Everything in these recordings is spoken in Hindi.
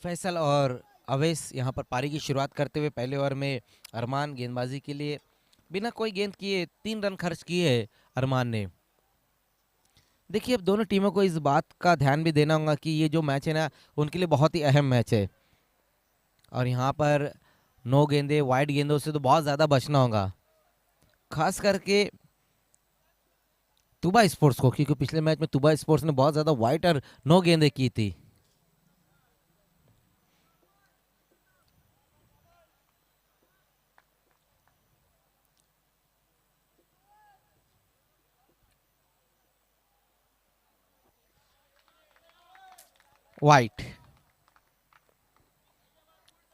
फैसल और अवैस यहाँ पर पारी की शुरुआत करते हुए पहले ओवर में अरमान गेंदबाजी के लिए बिना कोई गेंद किए 3 रन खर्च किए अरमान ने। देखिए अब दोनों टीमों को इस बात का ध्यान भी देना होगा कि ये जो मैच है ना उनके लिए बहुत ही अहम मैच है और यहाँ पर नो गेंदे वाइड गेंदों से तो बहुत ज़्यादा बचना होगा, खास करके तुबा स्पोर्ट्स को, क्योंकि पिछले मैच में तुबा स्पोर्ट्स ने बहुत ज़्यादा वाइड और नो गेंदे की थी। वाइट,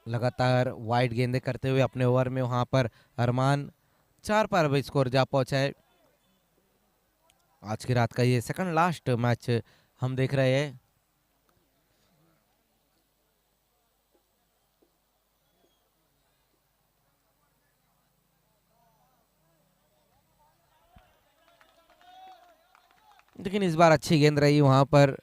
लगातार वाइड गेंदे करते हुए अपने ओवर में वहां पर अरमान 4 पर अब स्कोर जा पहुंचा है। आज की रात का ये सेकंड लास्ट मैच हम देख रहे हैं। लेकिन इस बार अच्छी गेंद रही वहां पर।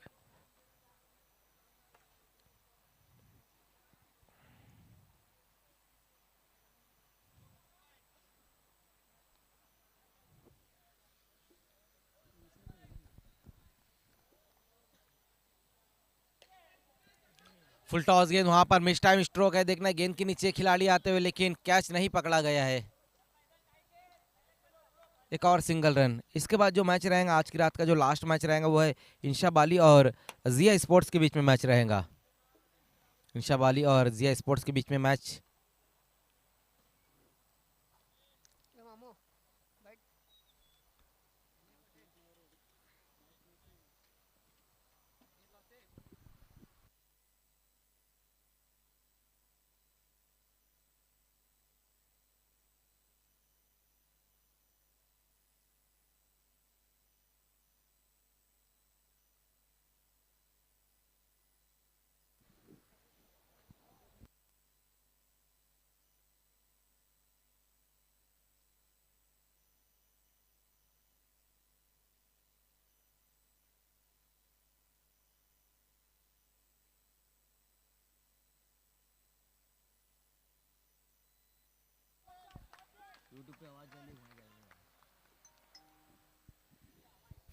फुल टॉस गेंद वहां पर मिस टाइम स्ट्रोक है, देखना गेंद के नीचे खिलाड़ी आते हुए लेकिन कैच नहीं पकड़ा गया है। एक और सिंगल रन। इसके बाद जो मैच रहेगा आज की रात का जो लास्ट मैच रहेगा वो है इंशा बाली और जिया स्पोर्ट्स के बीच में मैच रहेगा। इंशा बाली और जिया स्पोर्ट्स के बीच में मैच।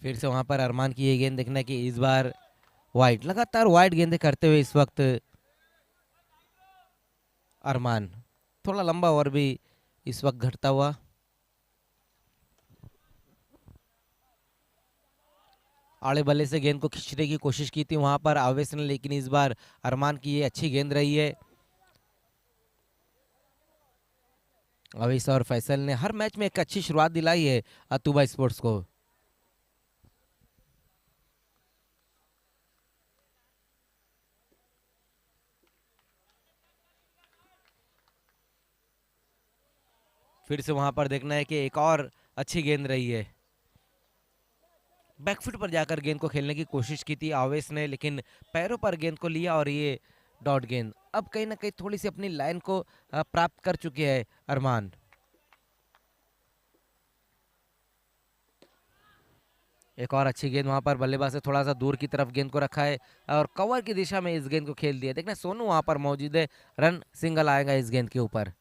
फिर से वहां पर अरमान की ये गेंद, देखना कि इस बार वाइड, लगातार वाइड गेंदे करते हुए इस वक्त अरमान थोड़ा लंबा ओवर भी इस वक्त घटता हुआ। आड़े बल्ले से गेंद को खींचने की कोशिश की थी वहां पर आवेश ने, लेकिन इस बार अरमान की ये अच्छी गेंद रही है। अवेश और फैसल ने हर मैच में एक अच्छी शुरुआत दिलाई है अतुबा स्पोर्ट्स को। फिर से वहां पर देखना है कि एक और अच्छी गेंद रही है। बैकफुट पर जाकर गेंद को खेलने की कोशिश की थी आवेश ने, लेकिन पैरों पर गेंद को लिया और ये डॉट गेंद। अब कहीं ना कहीं थोड़ी सी अपनी लाइन को प्राप्त कर चुके हैं अरमान। एक और अच्छी गेंद वहां पर बल्लेबाज से थोड़ा सा दूर की तरफ गेंद को रखा है और कवर की दिशा में इस गेंद को खेल दिया। देखना सोनू वहां पर मौजूद है, रन सिंगल आएगा इस गेंद के ऊपर।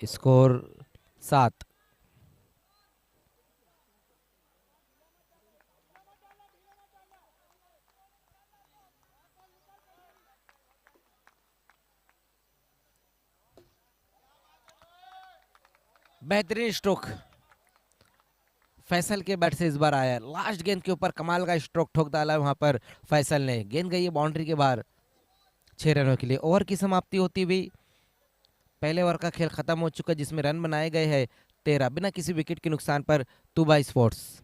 स्कोर 7। बेहतरीन स्ट्रोक फैसल के बैट से इस बार आया, लास्ट गेंद के ऊपर कमाल का स्ट्रोक ठोक डाला है वहां पर फैसल ने। गेंद गई है बाउंड्री के बाहर 6 रनों के लिए। ओवर की समाप्ति होती हुई पहले ओवर का खेल खत्म हो चुका है, जिसमें रन बनाए गए हैं 13 बिना किसी विकेट के नुकसान पर तुबा स्पोर्ट्स।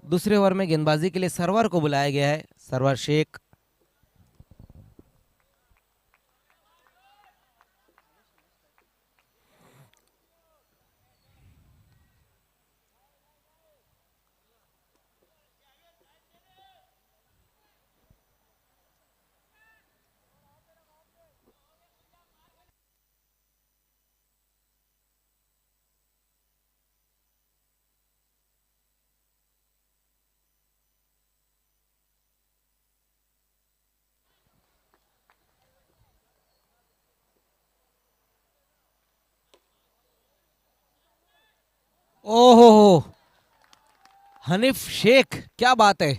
दूसरे ओवर में गेंदबाजी के लिए सर्वर को बुलाया गया है, सर्वर शेख। ओहो, हनीफ शेख, क्या बात है,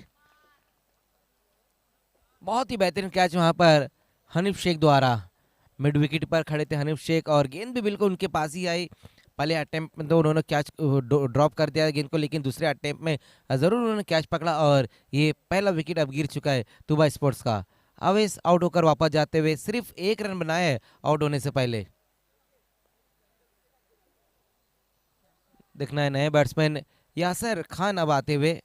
बहुत ही बेहतरीन कैच वहां पर हनीफ शेख द्वारा। मिड विकेट पर खड़े थे हनीफ शेख और गेंद भी बिल्कुल उनके पास ही आई। पहले अटेम्प्ट में तो उन्होंने कैच ड्रॉप कर दिया गेंद को, लेकिन दूसरे अटेम्प्ट में जरूर उन्होंने कैच पकड़ा और ये पहला विकेट अब गिर चुका है तुबा स्पोर्ट्स का। अवेश आउट होकर वापस जाते हुए सिर्फ एक रन बनाए है आउट होने से पहले। देखना है नए बैट्समैन यासर खान अब आते हुए।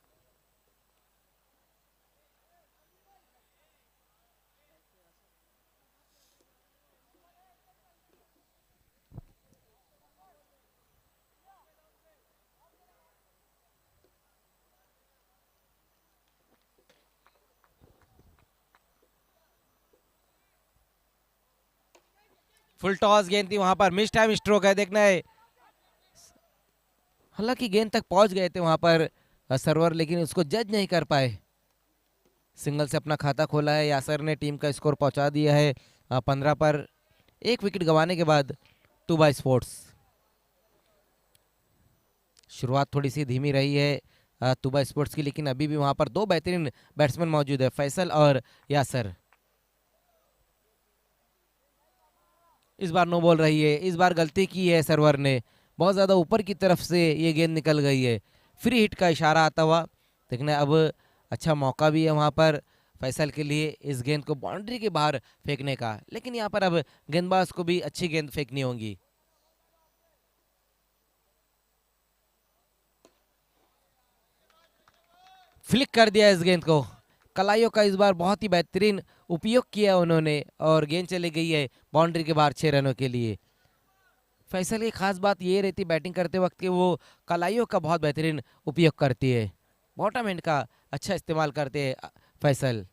फुल टॉस गेंद थी वहां पर, मिस टाइम स्ट्रोक है, देखना है। हालांकि गेंद तक पहुंच गए थे वहां पर सर्वर, लेकिन उसको जज नहीं कर पाए। सिंगल से अपना खाता खोला है यासर ने, टीम का स्कोर पहुंचा दिया है 15 पर, एक विकेट गंवाने के बाद तुबा स्पोर्ट्स। शुरुआत थोड़ी सी धीमी रही है तुबा स्पोर्ट्स की, लेकिन अभी भी वहां पर दो बेहतरीन बैट्समैन मौजूद है, फैसल और यासर। इस बार नो बॉल रही है, इस बार गलती की है सर्वर ने, बहुत ज़्यादा ऊपर की तरफ से ये गेंद निकल गई है। फ्री हिट का इशारा आता हुआ, देखना अब अच्छा मौका भी है वहाँ पर फैसल के लिए इस गेंद को बाउंड्री के बाहर फेंकने का, लेकिन यहाँ पर अब गेंदबाज को भी अच्छी गेंद फेंकनी होगी। फ्लिक कर दिया इस गेंद को, कलाइयों का इस बार बहुत ही बेहतरीन उपयोग किया उन्होंने और गेंद चली गई है बाउंड्री के बाहर 6 रनों के लिए। फैसल की खास बात ये रहती बैटिंग करते वक्त कि वो कलाइयों का बहुत बेहतरीन उपयोग करती है, बॉटम एंड का अच्छा इस्तेमाल करते हैं फैसल।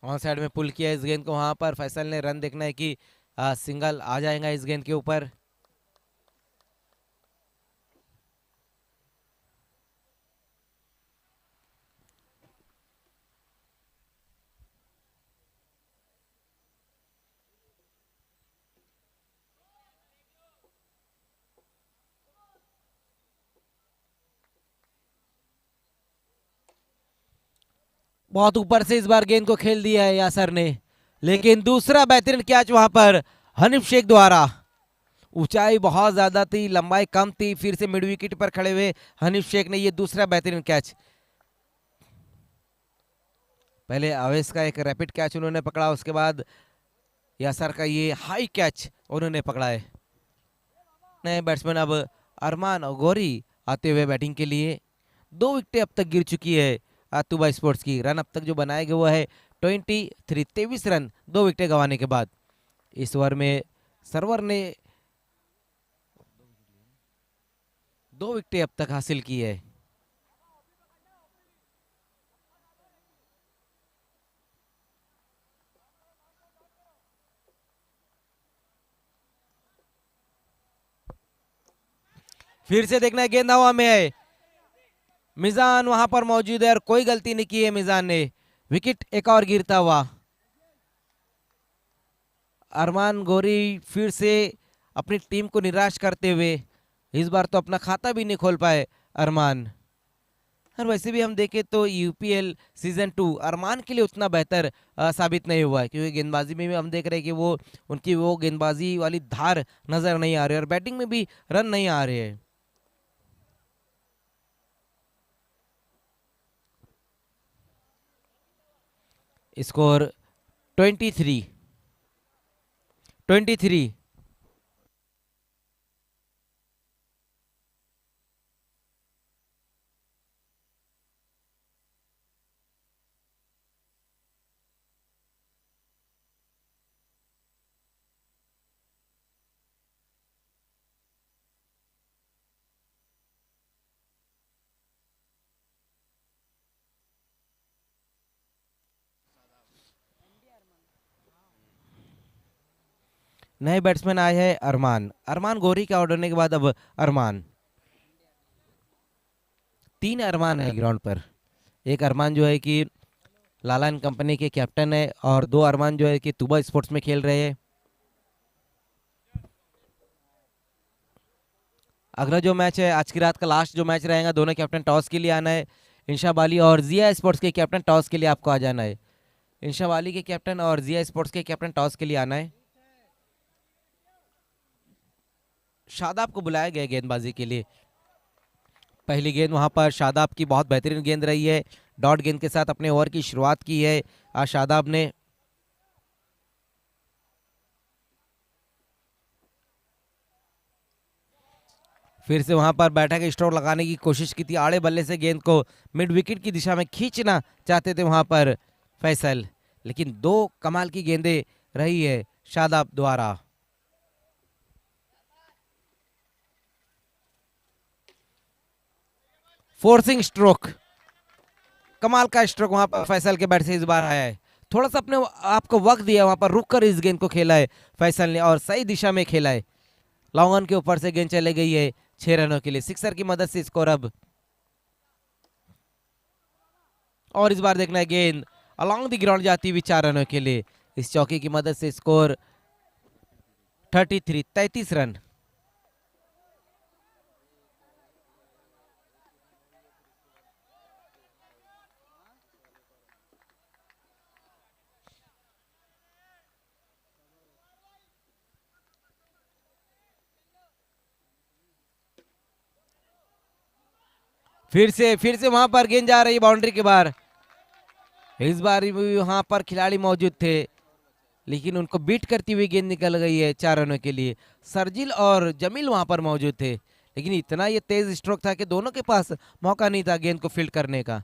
ऑन साइड में पुल किया इस गेंद को, वहां पर फैसल ने रन देखना है कि सिंगल आ जाएगा इस गेंद के ऊपर। बहुत ऊपर से इस बार गेंद को खेल दिया है यासर ने, लेकिन दूसरा बेहतरीन कैच वहां पर हनीफ शेख द्वारा। ऊंचाई बहुत ज्यादा थी, लंबाई कम थी, फिर से मिड विकेट पर खड़े हुए हनीफ शेख ने ये दूसरा बेहतरीन कैच। पहले अवेश का एक रैपिड कैच उन्होंने पकड़ा, उसके बाद यासर का ये हाई कैच उन्होंने पकड़ा है। नए बैट्समैन अब अरमान और गौरी आते हुए बैटिंग के लिए। दो विकेटें अब तक गिर चुकी है तुबा स्पोर्ट्स की। रन अब तक जो बनाए गए वो है 23 रन, दो विकेटें गंवाने के बाद। इस ओवर में सर्वर ने दो विकेटें अब तक हासिल की है। फिर से देखना है, गेंद हवा में है, मिजान वहां पर मौजूद है और कोई गलती नहीं की है मिजान ने। विकेट एक और गिरता हुआ, अरमान गोरी फिर से अपनी टीम को निराश करते हुए, इस बार तो अपना खाता भी नहीं खोल पाए अरमान। और वैसे भी हम देखें तो यूपीएल सीजन 2 अरमान के लिए उतना बेहतर साबित नहीं हुआ है, क्योंकि गेंदबाजी में भी हम देख रहे हैं कि वो उनकी वो गेंदबाजी वाली धार नजर नहीं आ रही और बैटिंग में भी रन नहीं आ रहे हैं। स्कोर 23, 23। नए बैट्समैन आए हैं अरमान। अरमान गोरी के आउट होने के बाद अब अरमान, 3 अरमान है ग्राउंड पर। एक अरमान जो है कि लाला एंड कंपनी के कैप्टन है, और 2 अरमान जो है कि तुबा स्पोर्ट्स में खेल रहे हैं। अगला जो मैच है आज की रात का लास्ट जो मैच रहेगा, दोनों कैप्टन टॉस के लिए आना है। इंशा बाली और जिया स्पोर्ट्स के कैप्टन टॉस के लिए आपको आ जाना है। इंशा बाली के कैप्टन और जिया स्पोर्ट्स के कैप्टन टॉस के लिए आना है। शादाब को बुलाया गया गेंदबाजी के लिए। पहली गेंद वहां पर शादाब की बहुत बेहतरीन गेंद रही है। डॉट गेंद के साथ अपने ओवर की शुरुआत की है आज शादाब ने। फिर से वहां पर बैठक स्ट्रोक लगाने की कोशिश की थी, आड़े बल्ले से गेंद को मिड विकेट की दिशा में खींचना चाहते थे वहां पर फैसल, लेकिन 2 कमाल की गेंदें रही है शादाब द्वारा। फोर्सिंग स्ट्रोक, कमाल का स्ट्रोक वहां पर फैसल के बैट से इस बार आया है। थोड़ा सा अपने आपको वक्त दिया, वहां पर रुक कर इस गेंद को खेला है फैसल ने, और सही दिशा में खेला है। लॉन्ग ऑन के ऊपर से गेंद चले गई है 6 रनों के लिए। सिक्सर की मदद से स्कोर अब, और इस बार देखना है गेंद अलॉन्ग द ग्राउंड जाती हुई 4 रनों के लिए। इस चौके की मदद से स्कोर 33 रन। फिर से वहां पर गेंद जा रही है बाउंड्री के बाहर। इस बार भी वहां पर खिलाड़ी मौजूद थे, लेकिन उनको बीट करती हुई गेंद निकल गई है 4 रनों के लिए। सरजिल और जमील वहां पर मौजूद थे, लेकिन इतना ये तेज स्ट्रोक था कि दोनों के पास मौका नहीं था गेंद को फील्ड करने का।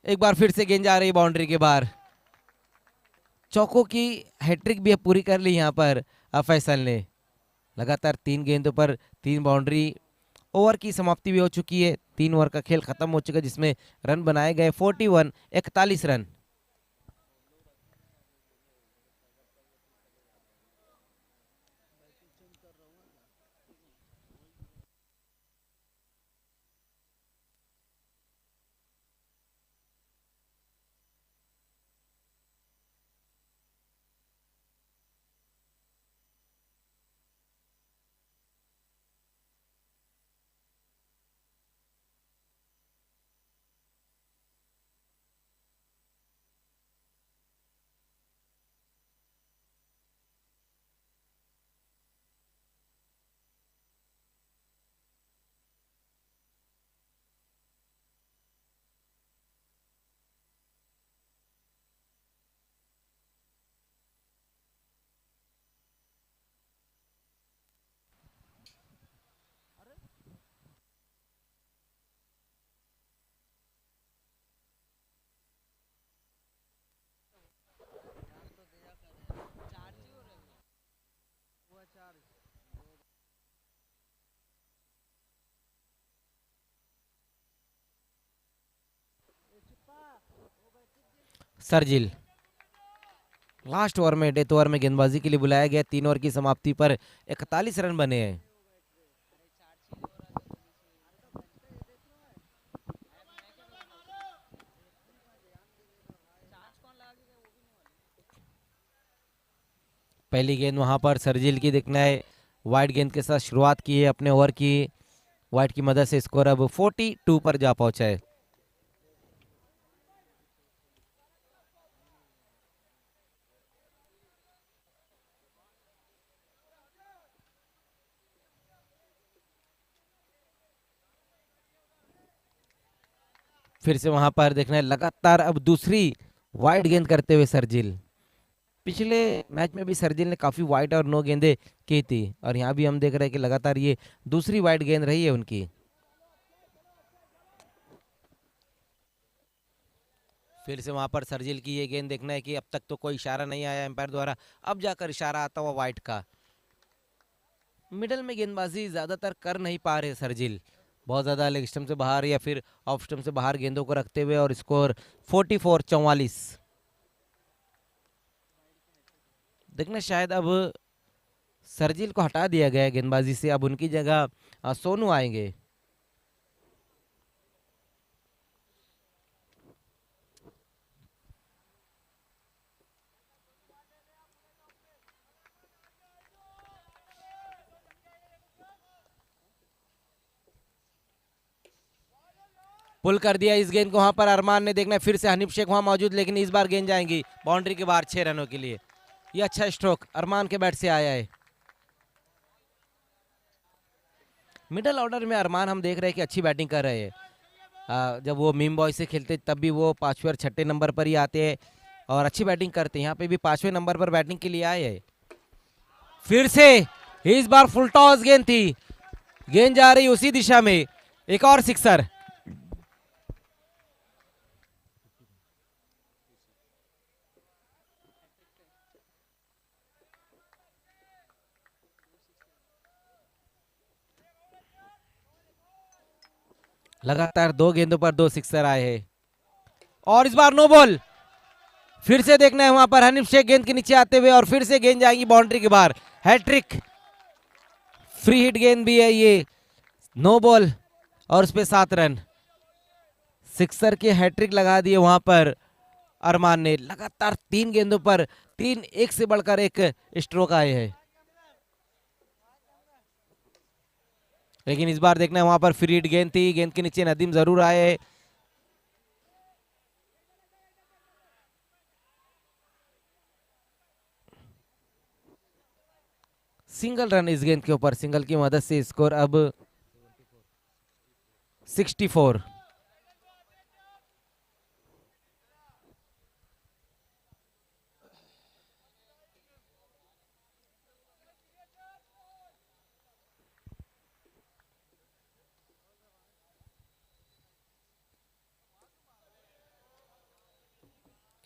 एक बार फिर से गेंद जा रही है बाउंड्री के बाहर। चौकों की हैट्रिक भी पूरी कर ली यहाँ पर फैसल ने। लगातार 3 गेंदों पर 3 बाउंड्री। ओवर की समाप्ति भी हो चुकी है, 3 ओवर का खेल खत्म हो चुका है, जिसमें रन बनाए गए 41 रन। सरजिल लास्ट ओवर में, डेथ ओवर में गेंदबाजी के लिए बुलाया गया। 3 ओवर की समाप्ति पर 41 रन बने हैं। पहली गेंद वहां पर सरजिल की देखना है, वाइड गेंद के साथ शुरुआत की है अपने ओवर की। वाइड की मदद से स्कोर अब 42 पर जा पहुंचा है। फिर से वहां पर देखना है लगातार अब दूसरी वाइड गेंद करते हुए सरजिल। पिछले मैच में भी सरजिल ने काफी वाइड और नो गेंदें की थी, और यहाँ भी हम देख रहे हैं कि लगातार ये दूसरी वाइड गेंद रही है उनकी। फिर से वहां पर सरजिल की ये गेंद देखना है कि अब तक तो कोई इशारा नहीं आया एम्पायर द्वारा, अब जाकर इशारा आता हुआ वाइड का। मिडल में गेंदबाजी ज्यादातर कर नहीं पा रहे सरजिल, बहुत ज्यादा लेग स्टंप से बाहर या फिर ऑफ स्टंप से बाहर गेंदों को रखते हुए, और स्कोर 44-44। देखना शायद अब सरजिल को हटा दिया गया है गेंदबाजी से, अब उनकी जगह सोनू आएंगे। पुल कर दिया इस गेंद को वहां पर अरमान ने, देखना फिर से हनीफ शेख वहां मौजूद, लेकिन इस बार गेंद जाएंगी बाउंड्री के बाहर 6 रनों के लिए। ये अच्छा स्ट्रोक अरमान के बैट से आया है। मिडल ऑर्डर में अरमान हम देख रहे हैं कि अच्छी बैटिंग कर रहे हैं। जब वो मीम बॉय से खेलते तब भी वो 5वें और 6ठे नंबर पर ही आते हैं और अच्छी बैटिंग करते हैं। यहाँ पे भी 5वें नंबर पर बैटिंग के लिए आए हैं। फिर से इस बार फुल टॉस गेंद थी, गेंद जा रही उसी दिशा में, एक और सिक्सर। लगातार 2 गेंदों पर 2 सिक्सर आए हैं, और इस बार नो बॉल। फिर से देखना है वहां पर हनीफ शेख गेंद के नीचे आते हुए, और फिर से गेंद जाएगी बाउंड्री के बाहर। हैट्रिक, फ्री हिट गेंद भी है ये, नो बॉल और उस पे 7 रन। सिक्सर के हैट्रिक लगा दिए वहां पर अरमान ने। लगातार 3 गेंदों पर 3 एक से बढ़कर एक स्ट्रोक आए हैं, लेकिन इस बार देखना है वहां पर फ्री हिट गेंद थी, गेंद के नीचे नदीम जरूर आए। सिंगल रन इस गेंद के ऊपर, सिंगल की मदद से स्कोर अब 64।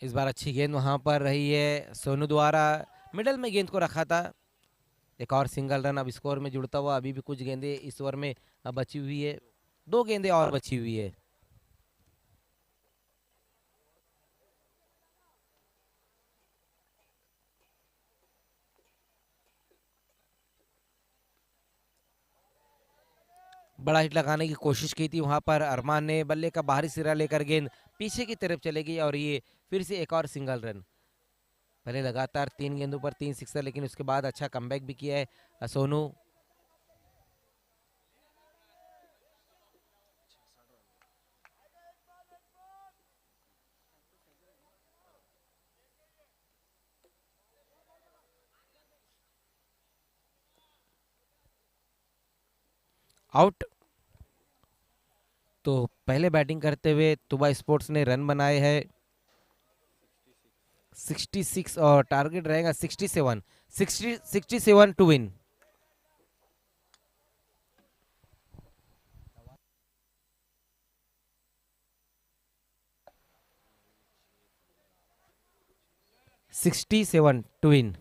इस बार अच्छी गेंद वहां पर रही है सोनू द्वारा, मिडल में गेंद को रखा था। एक और सिंगल रन अब स्कोर में जुड़ता हुआ। अभी भी कुछ गेंदें इस ओवर में बची हुई है, 2 गेंदें और बची हुई है। बड़ा हिट लगाने की कोशिश की थी वहां पर अरमान ने, बल्ले का बाहरी सिरा लेकर गेंद पीछे की तरफ चले गई, और ये फिर से एक और सिंगल रन। पहले लगातार 3 गेंदों पर 3 सिक्सर, लेकिन उसके बाद अच्छा कमबैक भी किया है सोनू। आउट। तो पहले बैटिंग करते हुए तुबा स्पोर्ट्स ने रन बनाए हैं 66, और टारगेट रहेगा 67 टू विन। 67 to win.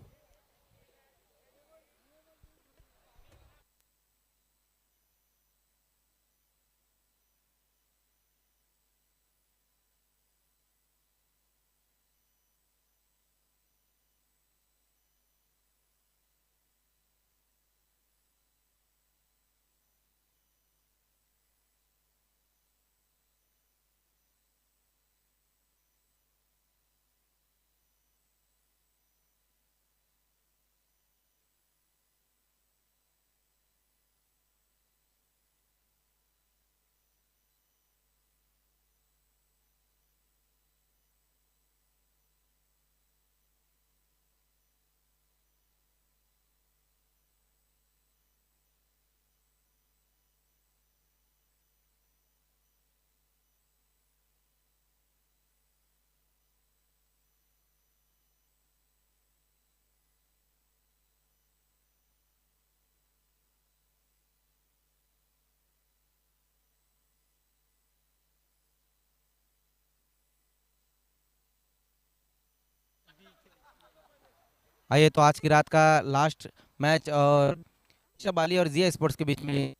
आइए तो आज की रात का लास्ट मैच और इंशा बाली और जिया स्पोर्ट्स के बीच में।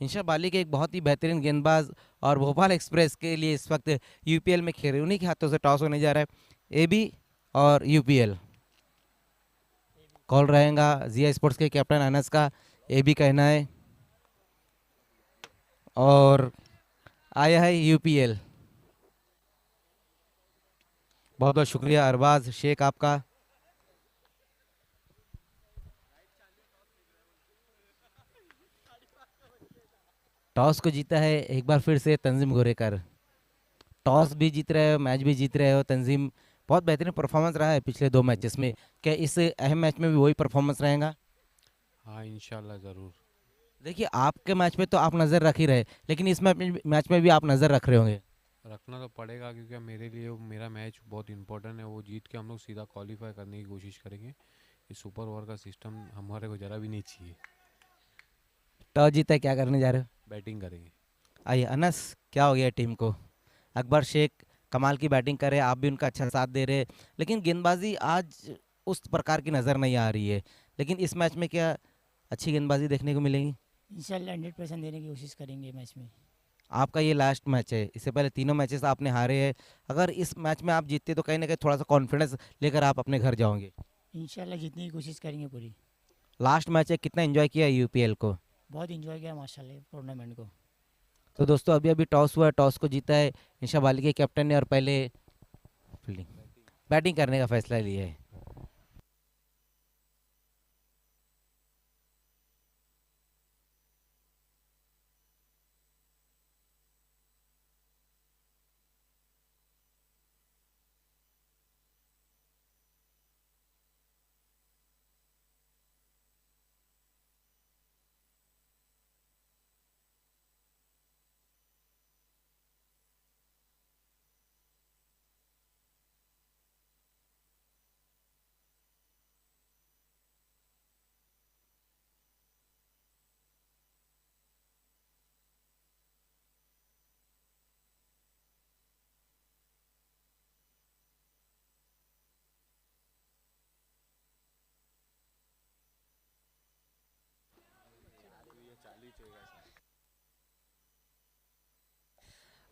इंशा बाली के एक बहुत ही बेहतरीन गेंदबाज और भोपाल एक्सप्रेस के लिए इस वक्त यूपीएल में खेल रहे, उन्हीं के हाथों से टॉस होने जा रहा है। एबी और यूपीएल कॉल रहेगा जिया स्पोर्ट्स के कैप्टन अनस का। एबी कहना है और आया है यूपीएल। बहुत बहुत शुक्रिया अरबाज शेख आपका। टॉस को जीता है एक बार फिर से तंजीम गोरेकर। टॉस भी जीत रहे हो, मैच भी जीत रहे हो तंजीम। बहुत बेहतरीन परफॉर्मेंस रहा है पिछले 2 मैचेस में। क्या इस अहम मैच में भी वही परफॉर्मेंस रहेगा? हाँ इंशाल्लाह ज़रूर। देखिए आपके मैच में तो आप नज़र रख ही रहे, लेकिन इस मैच में भी आप नज़र रख रहे होंगे। रखना तो पड़ेगा क्योंकि मेरे लिए मेरा मैच बहुत इंपॉर्टेंट है। वो जीत के हम लोग सीधा क्वालिफाई करने की कोशिश करेंगे। इस सुपर ओवर का सिस्टम हमारे को ज़रा भी नहीं चाहिए। टॉस जीता है, क्या करने जा रहे हो? बैटिंग करेंगे। आइए अनस, क्या हो गया टीम को? अकबर शेख कमाल की बैटिंग कर रहे हैं, आप भी उनका अच्छा साथ दे रहे हैं, लेकिन गेंदबाजी आज उस प्रकार की नज़र नहीं आ रही है। लेकिन इस मैच में क्या अच्छी गेंदबाजी देखने को मिलेगी? इंशाल्लाह 100% देने की कोशिश करेंगे मैच में। आपका ये लास्ट मैच है, इससे पहले तीनों मैचेस आपने हारे हैं। अगर इस मैच में आप जीतते तो कहीं ना कहीं थोड़ा सा कॉन्फिडेंस लेकर आप अपने घर जाओगे। इंशाल्लाह जीतने की कोशिश करेंगे पूरी। लास्ट मैच है, कितना एंजॉय किया यूपीएल को? बहुत इंजॉय किया माशाल्लाह टूर्नामेंट को। तो दोस्तों अभी अभी टॉस हुआ है, टॉस को जीता है इंशा बाली के कैप्टन ने और पहले फील्डिंग बैटिंग करने का फैसला लिया है।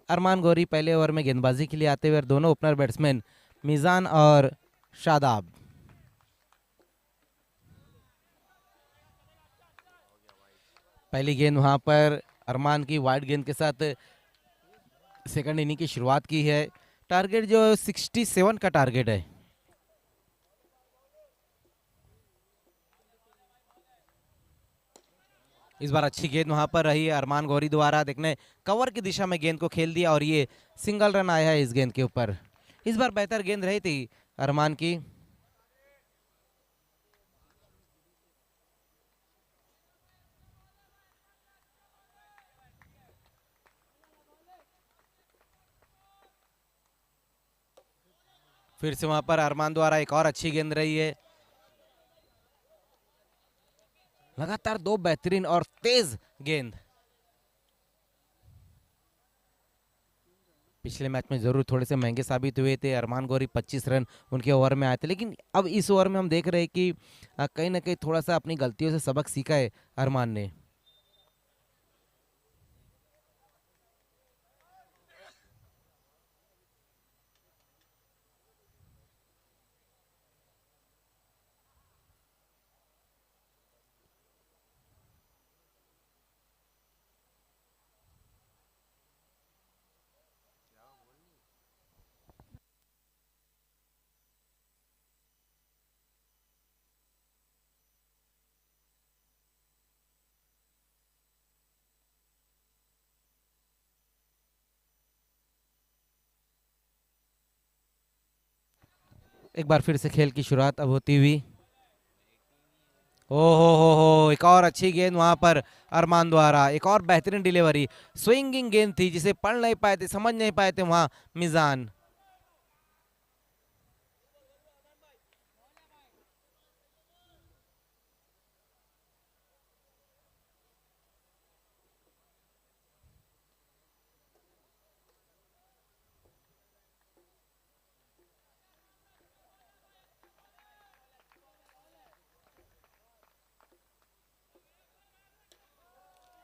अरमान गौरी पहले ओवर में गेंदबाजी के लिए आते हुए और दोनों ओपनर बैट्समैन मिजान और शादाब। पहली गेंद वहां पर अरमान की वाइड गेंद के साथ सेकंड इनिंग की शुरुआत की है। टारगेट जो 67 का टारगेट है। इस बार अच्छी गेंद वहां पर रही अरमान गौरी द्वारा, देखने कवर की दिशा में गेंद को खेल दिया और ये सिंगल रन आया है इस गेंद के ऊपर। इस बार बेहतर गेंद रही थी अरमान की। फिर से वहां पर अरमान द्वारा एक और अच्छी गेंद रही है। लगातार दो बेहतरीन और तेज गेंद। पिछले मैच में जरूर थोड़े से महंगे साबित हुए थे अरमान गौरी, 25 रन उनके ओवर में आए थे, लेकिन अब इस ओवर में हम देख रहे हैं कि कहीं ना कहीं थोड़ा सा अपनी गलतियों से सबक सीखा है अरमान ने। एक बार फिर से खेल की शुरुआत अब होती हुई। ओ हो, एक और अच्छी गेंद वहां पर अरमान द्वारा, एक और बेहतरीन डिलीवरी। स्विंगिंग गेंद थी जिसे पढ़ नहीं पाए थे, समझ नहीं पाए थे वहां मिजान।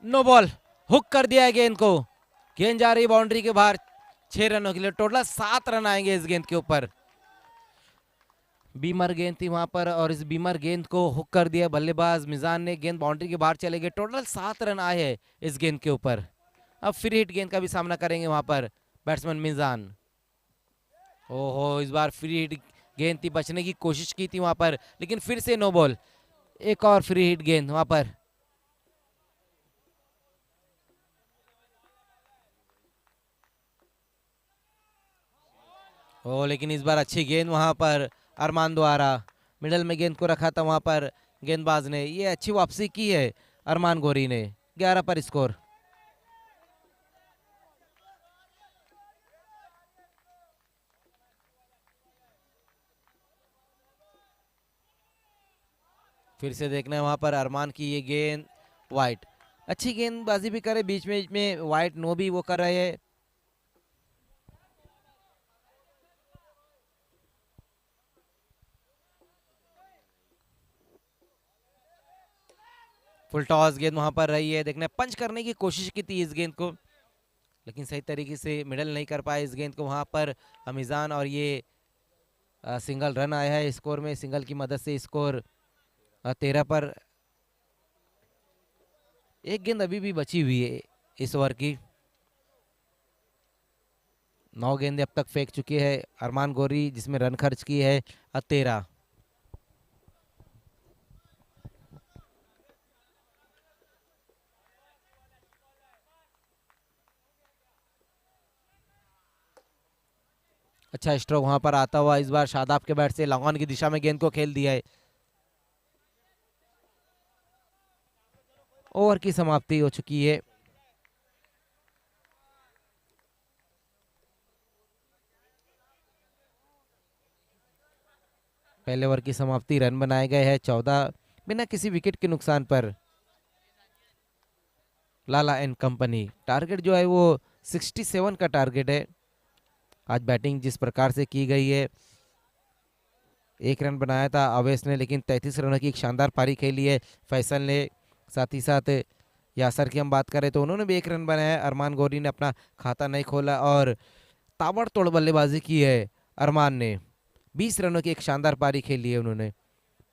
नो बॉल, हुक कर दिया है गेंद को, गेंद जा रही बाउंड्री के बाहर 6 रनों के लिए। टोटल 7 रन आएंगे इस गेंद के ऊपर। बीमर गेंद थी वहां पर और इस बीमर गेंद को हुक कर दिया बल्लेबाज मिजान ने, गेंद बाउंड्री के बाहर चले गए। टोटल 7 रन आए हैं इस गेंद के ऊपर। अब फ्री हिट गेंद का भी सामना करेंगे वहां पर बैट्समैन मिजान। ओहो, इस बार फ्री हिट गेंद थी, बचने की कोशिश की थी वहां पर, लेकिन फिर से नो बॉल। एक और फ्री हिट गेंद वहां पर। ओ, लेकिन इस बार अच्छी गेंद वहां पर अरमान द्वारा, मिडल में गेंद को रखा था वहां पर गेंदबाज ने। ये अच्छी वापसी की है अरमान गोरी ने। 11 पर स्कोर। फिर से देखना है वहां पर अरमान की ये गेंद वाइट। अच्छी गेंदबाजी भी करे, बीच में वाइट नो भी वो कर रहे हैं। फुल टॉस गेंद वहां पर रही है। देखने पंच करने की कोशिश की थी इस गेंद को, लेकिन सही तरीके से मिडल नहीं कर पाए इस गेंद को वहां पर अमीजान। और ये सिंगल रन आया है स्कोर में। सिंगल की मदद से स्कोर 13 पर। एक गेंद अभी भी बची हुई है इस ओवर की। 9 गेंदें अब तक फेंक चुके हैं अरमान गोरी, जिसमें रन खर्च की है 13। अच्छा स्ट्रोक वहां पर आता हुआ इस बार शादाब के बैट से लॉन्ग ऑन की दिशा में गेंद को खेल दिया है। ओवर की समाप्ति हो चुकी है। पहले ओवर की समाप्ति, रन बनाए गए हैं 14 बिना किसी विकेट के नुकसान पर। लाला एंड कंपनी टारगेट जो है वो 67 का टारगेट है। आज बैटिंग जिस प्रकार से की गई है, 1 रन बनाया था अवैस ने, लेकिन 33 रनों की एक शानदार पारी खेली है फैसल ने। साथ ही साथ यासर की हम बात करें तो उन्होंने भी 1 रन बनाया। अरमान गोरी ने अपना खाता नहीं खोला और ताबड़तोड़ बल्लेबाजी की है अरमान ने। 20 रनों की एक शानदार पारी खेली है उन्होंने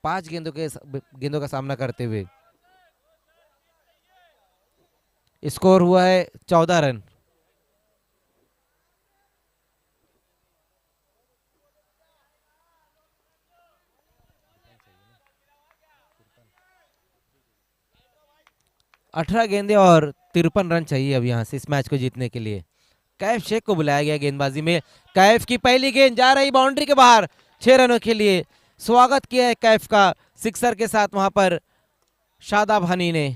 5 गेंदों का सामना करते हुए। स्कोर हुआ है 14 रन। अठारह गेंदे और 53 रन चाहिए अब यहाँ से इस मैच को जीतने के लिए। कैफ शेख को बुलाया गया गेंदबाजी में। कैफ की पहली गेंद जा रही बाउंड्री के बाहर 6 रनों के लिए। स्वागत किया है कैफ का सिक्सर के साथ वहां पर शादाब हनी ने।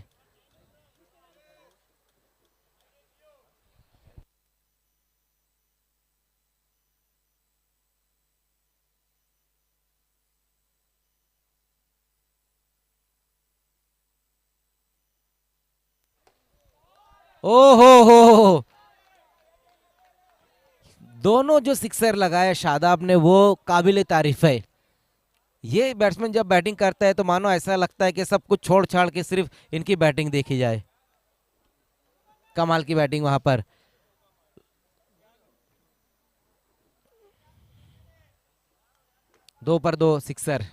हो, दोनों जो सिक्सर लगाया शादाब ने वो काबिल तारीफ है। ये बैट्समैन जब बैटिंग करता है तो मानो ऐसा लगता है कि सब कुछ छोड़ छाड़ के सिर्फ इनकी बैटिंग देखी जाए। कमाल की बैटिंग वहां पर। दो पर दो सिक्सर।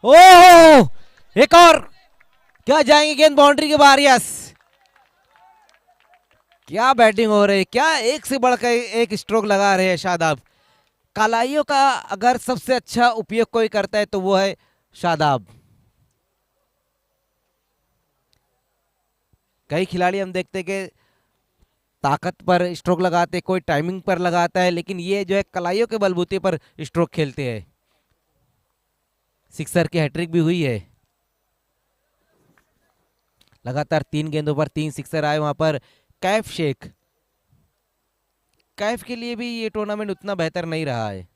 ओह, एक और, क्या जाएंगे गेंद बाउंड्री के बाहर। यस, क्या बैटिंग हो रही है, क्या एक से बढ़कर एक स्ट्रोक लगा रहे हैं शादाब। कालाइयों का अगर सबसे अच्छा उपयोग कोई करता है तो वो है शादाब। कई खिलाड़ी हम देखते कि ताकत पर स्ट्रोक लगाते, कोई टाइमिंग पर लगाता है, लेकिन ये जो है कलाइयों के बलबूते पर स्ट्रोक खेलते हैं। सिक्सर की हैट्रिक भी हुई है। लगातार 3 गेंदों पर 3 सिक्सर आए वहां पर कैफ शेख। कैफ के लिए भी ये टूर्नामेंट उतना बेहतर नहीं रहा है।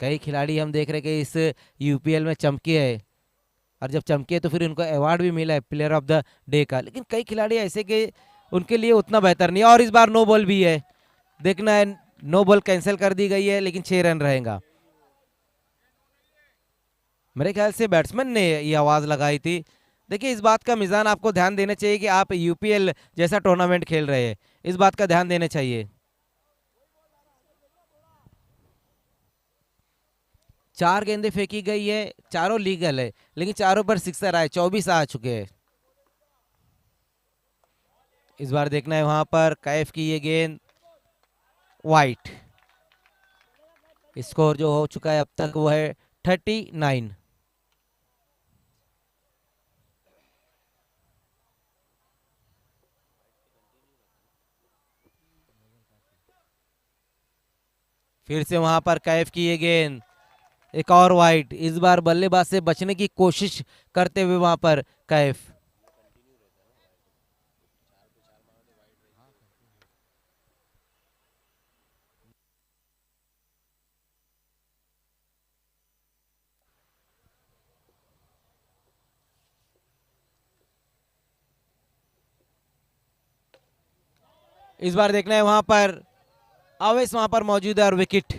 कई खिलाड़ी हम देख रहे कि इस यूपीएल में चमके है, और जब चमके तो फिर उनको अवार्ड भी मिला है प्लेयर ऑफ द डे का, लेकिन कई खिलाड़ी ऐसे कि उनके लिए उतना बेहतर नहीं। और इस बार नो बॉल भी है, देखना है। नो बॉल कैंसिल कर दी गई है, लेकिन 6 रन रहेगा। मेरे ख्याल से बैट्समैन ने ये आवाज़ लगाई थी। देखिए इस बात का मिजान आपको ध्यान देना चाहिए कि आप यूपीएल जैसा टूर्नामेंट खेल रहे हैं, इस बात का ध्यान देना चाहिए। 4 गेंदें फेंकी गई है, चारों लीगल है, लेकिन चारों पर सिक्सर आए, 24 आ चुके हैं। इस बार देखना है वहां पर कैफ की ये गेंद वाइट। स्कोर जो हो चुका है अब तक वो है 39। फिर से वहां पर कैफ की ये गेंद, एक और वाइट। इस बार बल्लेबाज से बचने की कोशिश करते हुए वहां पर कैफ। इस बार देखना है वहां पर अवेश वहां पर मौजूद है और विकेट।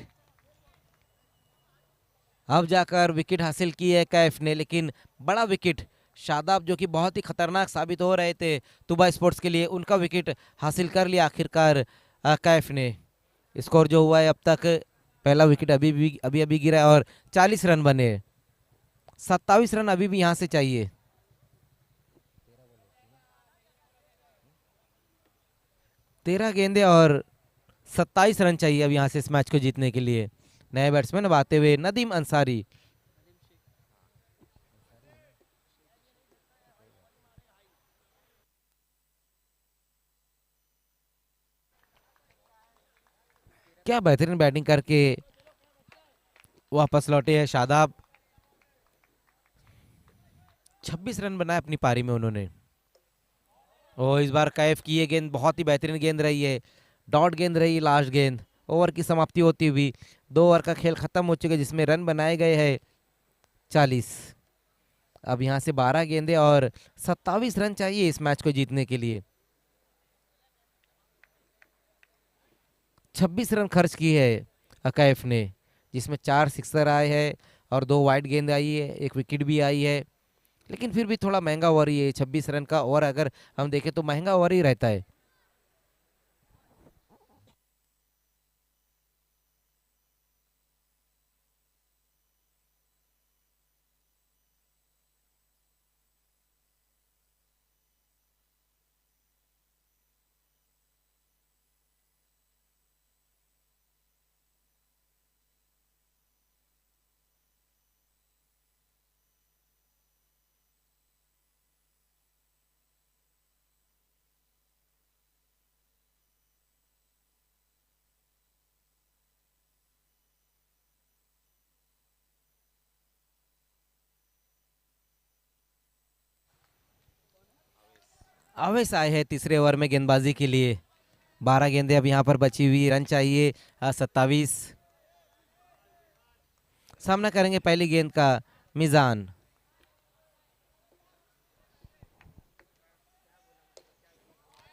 अब जाकर विकेट हासिल की है कैफ ने, लेकिन बड़ा विकेट। शादाब जो कि बहुत ही खतरनाक साबित हो रहे थे तुबा स्पोर्ट्स के लिए, उनका विकेट हासिल कर लिया आखिरकार कैफ ने। स्कोर जो हुआ है अब तक, पहला विकेट अभी अभी गिरा है और 40 रन बने। 27 रन अभी भी यहां से चाहिए। तेरह गेंदे और 27 रन चाहिए अब यहां से इस मैच को जीतने के लिए। नए बैट्समैन अब आते हुए नदीम अंसारी। क्या बेहतरीन बैटिंग करके वापस लौटे हैं शादाब। 26 रन बनाए अपनी पारी में उन्होंने। और इस बार कैफ की ये गेंद बहुत ही बेहतरीन गेंद रही है, डॉट गेंद रही है। लास्ट गेंद, ओवर की समाप्ति होती हुई 2 ओवर का खेल खत्म हो चुका है, जिसमें रन बनाए गए हैं 40। अब यहां से 12 गेंदे और 27 रन चाहिए इस मैच को जीतने के लिए। 26 रन खर्च की है कैफ ने, जिसमें 4 सिक्सर आए हैं और 2 वाइड गेंद आई है, एक विकेट भी आई है। लेकिन फिर भी थोड़ा महंगा ओवर ही है 26 रन का ओवर, अगर हम देखें तो महंगा ओवर ही रहता है। अवेश आए हैं तीसरे ओवर में गेंदबाजी के लिए। 12 गेंदें अब यहाँ पर बची हुई, रन चाहिए 27। सामना करेंगे पहली गेंद का मिजान।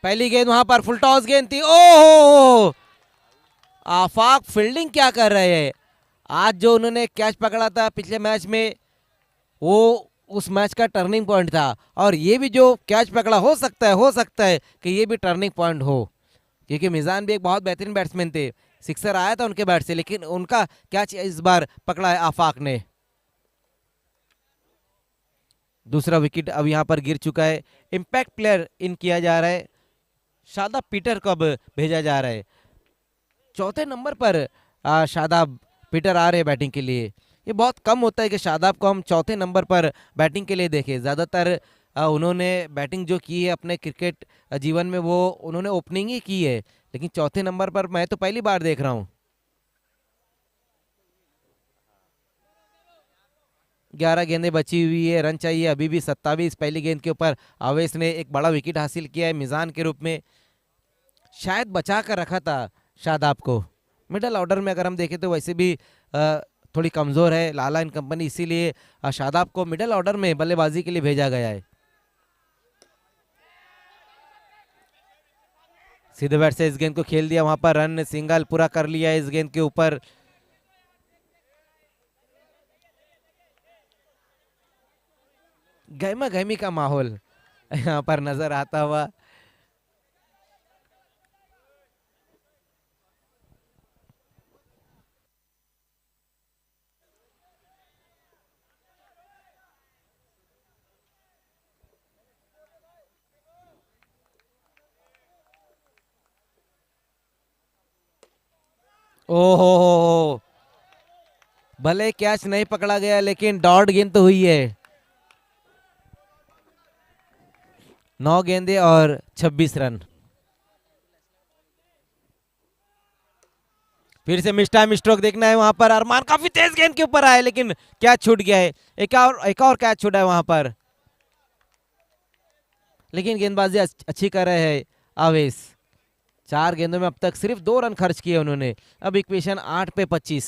पहली गेंद वहां पर फुल टॉस गेंद थी। ओहो, आफाक फील्डिंग क्या कर रहे हैं। आज जो उन्होंने कैच पकड़ा था पिछले मैच में, वो उस मैच का टर्निंग पॉइंट था। और ये भी जो कैच पकड़ा, हो सकता है कि ये भी टर्निंग पॉइंट हो, क्योंकि मिजान भी एक बहुत बेहतरीन बैट्समैन थे। सिक्सर आया था उनके बैट से, लेकिन उनका कैच इस बार पकड़ा है आफाक ने। दूसरा विकेट अब यहाँ पर गिर चुका है। इम्पैक्ट प्लेयर इन किया जा रहा है, शादाब पीटर को अब भेजा जा रहा है। चौथे नंबर पर शादाब पीटर आ रहे हैं बैटिंग के लिए। ये बहुत कम होता है कि शादाब को हम चौथे नंबर पर बैटिंग के लिए देखें। ज़्यादातर उन्होंने बैटिंग जो की है अपने क्रिकेट जीवन में, वो उन्होंने ओपनिंग ही की है, लेकिन चौथे नंबर पर मैं तो पहली बार देख रहा हूँ। 11 गेंदें बची हुई है, रन चाहिए अभी भी 27। पहली गेंद के ऊपर आवेश ने एक बड़ा विकेट हासिल किया है मिजान के रूप में। शायद बचा कर रखा था शादाब को। मिडल ऑर्डर में अगर हम देखें तो वैसे भी थोड़ी कमज़ोर है लाला इन कंपनी, इसीलिए शादाब को मिडल ऑर्डर में बल्लेबाजी के लिए भेजा गया है। सीधे बैट से इस गेंद को खेल दिया, वहां पर रन सिंगल पूरा कर लिया है इस गेंद के ऊपर। गहमा गहमी का माहौल यहाँ पर नजर आता हुआ। ओहो, भले कैच नहीं पकड़ा गया लेकिन डॉट गेंद तो हुई है। 9 गेंदे और 26 रन। फिर से मिस टाइम स्ट्रोक देखना है वहां पर। अरमान काफी तेज गेंद के ऊपर आए लेकिन कैच छूट गया है। एक और कैच छूटा है वहां पर, लेकिन गेंदबाजी अच्छी कर रहे हैं आवेश। 4 गेंदों में अब तक सिर्फ 2 रन खर्च किए उन्होंने। अब इक्वेशन 8 पे 25।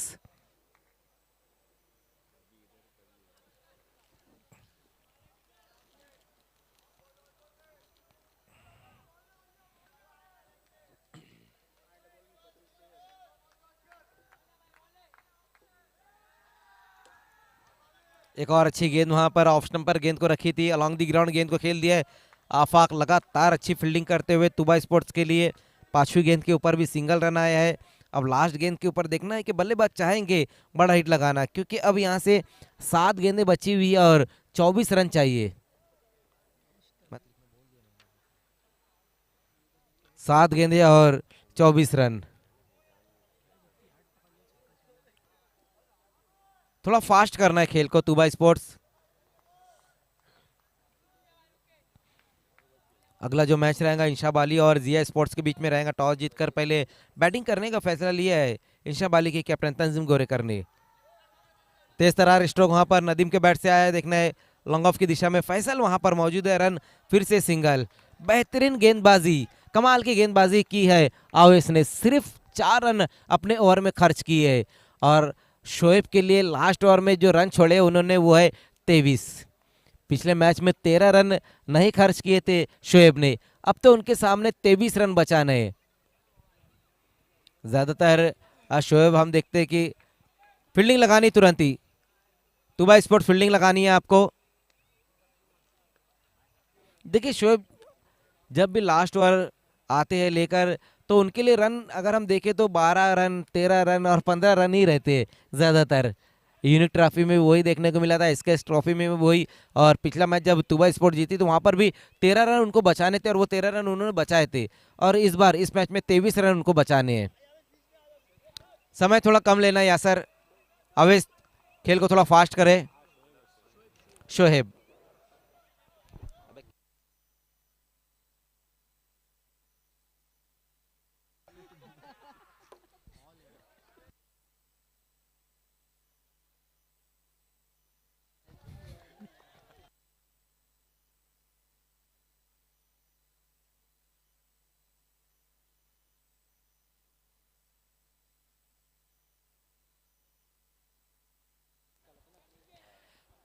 एक और अच्छी गेंद वहां पर ऑफ स्टंप पर गेंद को रखी थी, अलोंग दी ग्राउंड गेंद को खेल दिया है। आफाक लगातार अच्छी फील्डिंग करते हुए तुबा स्पोर्ट्स के लिए। 5वीं गेंद के ऊपर भी सिंगल रन आया है। अब लास्ट गेंद के ऊपर देखना है कि बल्लेबाज चाहेंगे बड़ा हिट लगाना, क्योंकि अब यहाँ से 7 गेंदें बची हुई है और 24 रन चाहिए। 7 गेंदें और 24 रन। थोड़ा फास्ट करना है खेल को तुबा स्पोर्ट्स। अगला जो मैच रहेगा इंशा बाली और जिया स्पोर्ट्स के बीच में रहेगा। टॉस जीतकर पहले बैटिंग करने का फैसला लिया है इंशा बाली के कैप्टन तंजीम गोरेकर ने। तेज तरार स्ट्रोक वहां पर नदीम के बैट से आया है। देखना है लॉन्ग ऑफ की दिशा में फैसल वहां पर मौजूद है। रन फिर से सिंगल। बेहतरीन गेंदबाजी, कमाल की गेंदबाजी की है आवेश ने। सिर्फ 4 रन अपने ओवर में खर्च किए है और शोएब के लिए लास्ट ओवर में जो रन छोड़े उन्होंने वो है 23। पिछले मैच में 13 रन नहीं खर्च किए थे शोएब ने, अब तो उनके सामने 23 रन बचाने हैं। ज्यादातर शोएब हम देखते हैं कि फील्डिंग लगानी तुरंत ही। तुबा स्पोर्ट फील्डिंग लगानी है आपको। देखिए शोएब जब भी लास्ट ओवर आते हैं लेकर, तो उनके लिए रन अगर हम देखें तो 12 रन, 13 रन और 15 रन ही रहते हैं ज्यादातर। यूनिक ट्रॉफी में भी वही देखने को मिला था, एसकेएस ट्रॉफी में भी वही। और पिछला मैच जब तुबा स्पोर्ट जीती तो वहां पर भी 13 रन उनको बचाने थे और वो 13 रन उन्होंने बचाए थे। और इस बार इस मैच में 23 रन उनको बचाने हैं। समय थोड़ा कम लेना है यासर। अवेश खेल को थोड़ा फास्ट करे। शोहेब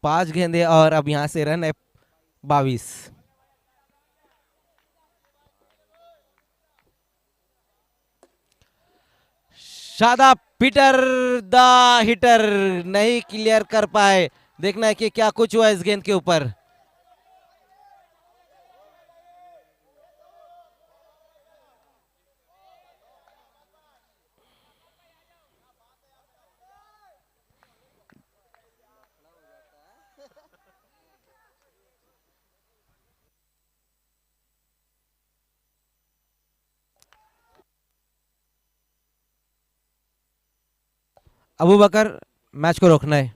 5 गेंदे और अब यहां से रन है 22। शादाब पीटर द हिटर नहीं क्लियर कर पाए। देखना है कि क्या कुछ हुआ इस गेंद के ऊपर। अबू बकर मैच को रोकना है।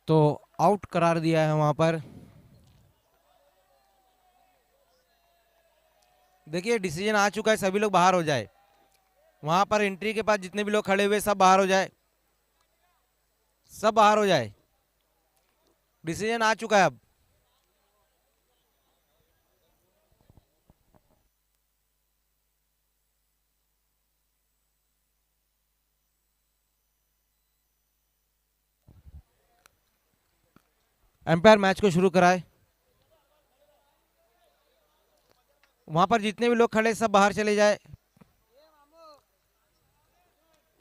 तो आउट करार दिया है वहां पर। देखिए डिसीजन आ चुका है, सभी लोग बाहर हो जाए। वहां पर एंट्री के पास जितने भी लोग खड़े हुए सब बाहर हो जाए, सब बाहर हो जाए। डिसीजन आ चुका है अब। एम्पायर मैच को शुरू कराए। वहां पर जितने भी लोग खड़े सब बाहर चले जाए।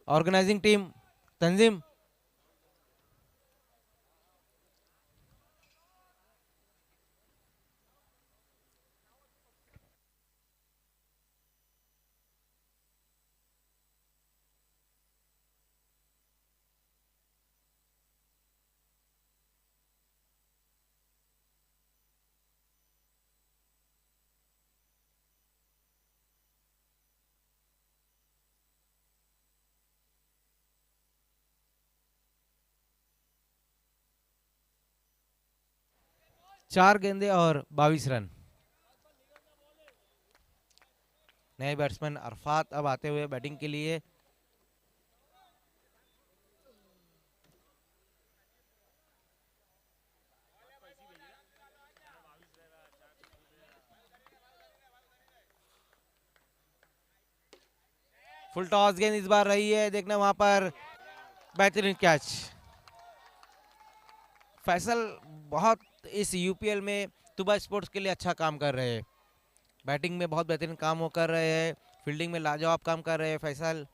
ऑर्गेनाइजिंग टीम, तंजीम, 4 गेंदे और 22 रन। नए बैट्समैन अरफात अब आते हुए बैटिंग के लिए। फुल टॉस गेंद इस बार रही है, देखना वहां पर बेहतरीन कैच। फैसल बहुत इस यूपीएल में तुबा स्पोर्ट्स के लिए अच्छा काम कर रहे हैं। बैटिंग में बहुत बेहतरीन काम वो कर रहे हैं, फील्डिंग में लाजवाब काम कर रहे हैं फैसल।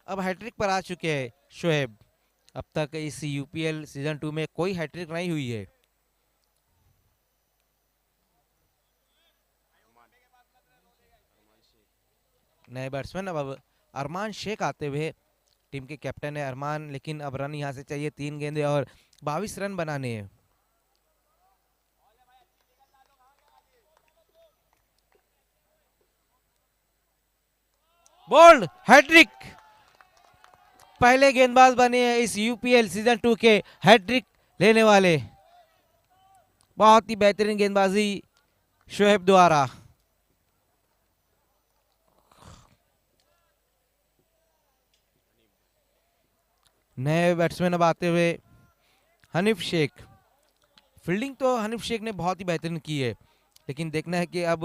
अब हैट्रिक पर आ चुके हैं शोएब। अब तक इस यूपीएल सीजन 2 में कोई हैट्रिक नहीं हुई है। नए बैट्समैन अब अरमान शेख आते हुए, टीम के कैप्टन है अरमान, लेकिन अब रन यहां से चाहिए 3 गेंदे और 22 रन बनाने हैं। बोल्ड हैट्रिक, पहले गेंदबाज बने हैं इस यूपीएल सीजन 2 के हैट्रिक लेने वाले। बहुत ही बेहतरीन गेंदबाजी शोएब द्वारा। नए बैट्समैन अब आते हुए हनीफ शेख। फील्डिंग तो हनीफ शेख ने बहुत ही बेहतरीन की है, लेकिन देखना है कि अब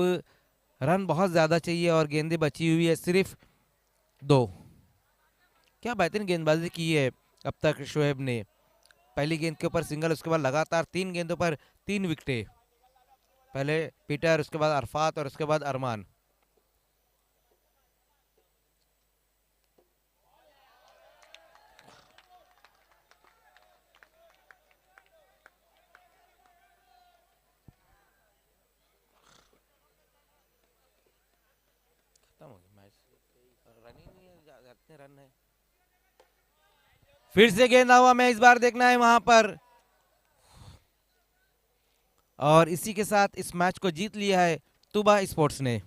रन बहुत ज़्यादा चाहिए और गेंदें बची हुई है सिर्फ 2। क्या बेहतरीन गेंदबाजी की है अब तक शोएब ने। पहली गेंद के ऊपर सिंगल, उसके बाद लगातार 3 गेंदों पर 3 विकेटें। पहले पीटर, उसके बाद अरफात और उसके बाद अरमान। खत्म हो गया मैच, रन ही नहीं है, इतने रन है। फिर से गेंद हुआ में इस बार देखना है वहां पर, और इसी के साथ इस मैच को जीत लिया है तुबा स्पोर्ट्स ने।